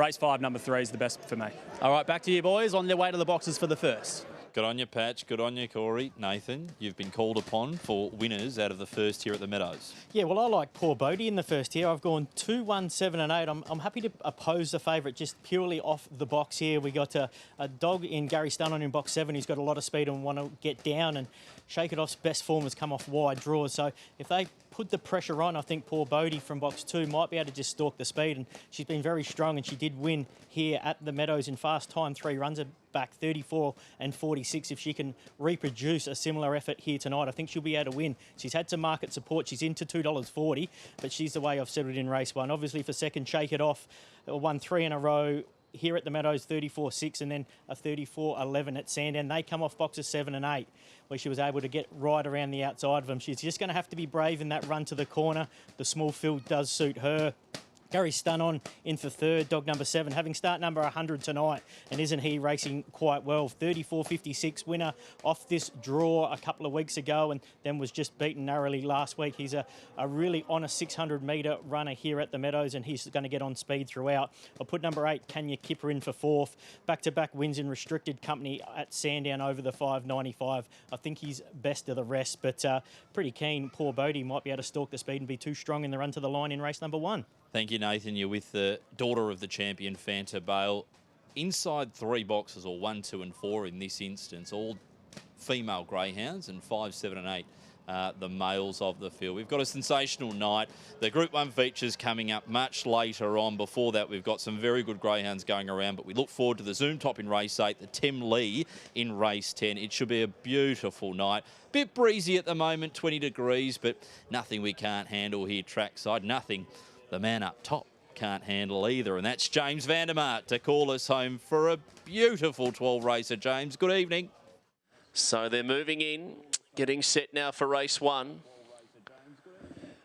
Race 5, number 3 is the best for me. All right, back to you boys on their way to the boxes for the first. Good on you, Patch. Good on you, Corey. Nathan, you've been called upon for winners out of the first here at the Meadows. Yeah, well, I like Poor Bodie in the first here. I've gone 2, 1, 7 and 8. I'm happy to oppose the favourite just purely off the box here. We got a dog in Gary Stunnon in box 7 who's got a lot of speed and want to get down, and Shake It Off's best form has come off wide draws. So if they put the pressure on, I think Poor Bodie from box 2 might be able to just stalk the speed, and she's been very strong, and she did win here at the Meadows in fast time. 3 runs are back, 34 and 46. If she can reproduce a similar effort here tonight, I think she'll be able to win. She's had some market support. She's into $2.40, but she's the way I've settled in race 1. Obviously for second, Shake It Off, won 3 in a row here at the Meadows, 34-6, and then a 34-11 at Sandown. They come off boxes 7 and 8, where she was able to get right around the outside of them. She's just going to have to be brave in that run to the corner. The small field does suit her. Gary Stunnon in for third, dog number 7, having start number 100 tonight, and isn't he racing quite well? 34.56 winner off this draw a couple of weeks ago, and then was just beaten narrowly last week. He's a really honest 600 metre runner here at the Meadows, and he's going to get on speed throughout. I'll put number 8, Kanya Kipper, in for 4th. Back-to-back wins in restricted company at Sandown over the 5.95. I think he's best of the rest, but pretty keen. Poor Bodie might be able to stalk the speed and be too strong in the run to the line in race number 1. Thank you, Nathan. You're with the daughter of the champion, Fanta Bale. Inside 3 boxes, or 1, 2 and 4 in this instance, all female greyhounds, and 5, 7 and 8 the males of the field. We've got a sensational night. The Group 1 features coming up much later on. Before that, we've got some very good greyhounds going around, but we look forward to the Zoom Top in race 8, the Tim Lee in race 10. It should be a beautiful night. Bit breezy at the moment, 20 degrees, but nothing we can't handle here trackside. Nothing the man up top can't handle either, and that's James Vandermaat to call us home for a beautiful 12 racer. James, good evening. So they're moving in, getting set now for race 1.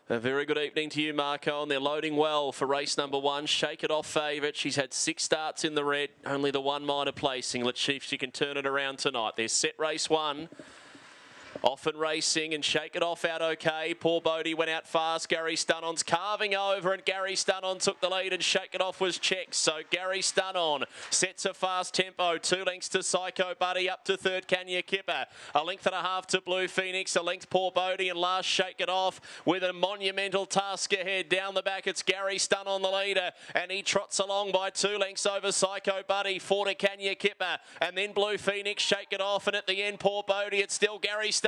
A very good evening to you, Marco, and they're loading well for race number 1. Shake It Off favourite. She's had 6 starts in the red, only the 1 minor placing. Let's see if she can turn it around tonight. They're set race 1. Off and racing, and Shake It Off out okay. Poor Bodie went out fast. Gary Stunnon's carving over, and Gary Stunnon took the lead, and Shake It Off was checked. So Gary Stunnon sets a fast tempo. 2 lengths to Psycho Buddy, up to third Kanya Kipper. A length and a half to Blue Phoenix, a length Poor Bodie, and last Shake It Off with a monumental task ahead. Down the back, it's Gary Stunnon, the leader, and he trots along by 2 lengths over Psycho Buddy. 4 to Kanya Kipper, and then Blue Phoenix, Shake It Off, and at the end, Poor Bodie. It's still Gary Stunnon.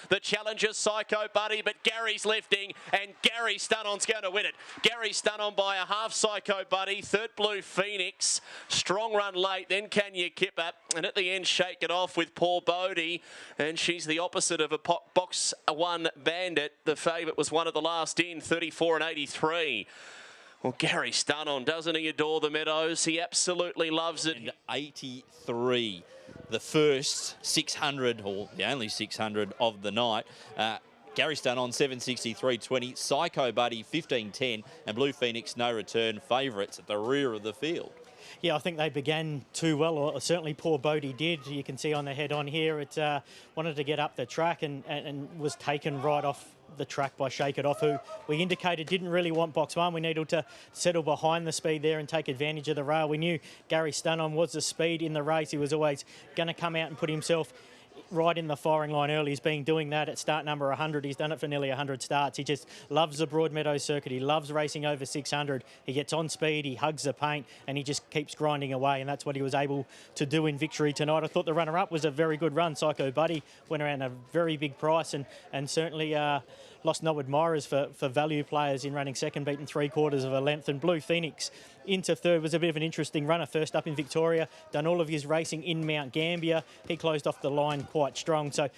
The challenger, Psycho Buddy, but Gary's lifting, and Gary Stunnon's going to win it. Gary Stunnon by a half, Psycho Buddy. Third, Blue Phoenix. Strong run late, then Kanya Kipper, and at the end, Shake It Off with Poor Bodie, and she's the opposite of a box 1 bandit. The favourite was one of the last in, 34 and 83. Well, Gary Stunnon, doesn't he adore the Meadows? He absolutely loves it. And 83. The first 600, or the only 600 of the night. Gary Stunnon 763.20, Psycho Buddy 15.10, and Blue Phoenix No Return favourites at the rear of the field. Yeah, I think they began too well, or certainly Poor Bodie did. You can see on the head on here, it wanted to get up the track and was taken right off the track by Shake It Off, who we indicated didn't really want box 1. We needed to settle behind the speed there and take advantage of the rail. We knew Gary Stunnon was the speed in the race. He was always going to come out and put himself right in the firing line early. He's been doing that at start number 100. He's done it for nearly 100 starts. He just loves the Broadmeadows circuit. He loves racing over 600. He gets on speed, he hugs the paint, and he just keeps grinding away, and that's what he was able to do in victory tonight. I thought the runner-up was a very good run. Psycho Buddy went around a very big price, and certainly lost no admirers for value players in running second, beaten 3/4 of a length. And Blue Phoenix into third was a bit of an interesting runner. First up in Victoria, done all of his racing in Mount Gambier. He closed off the line quite strong. So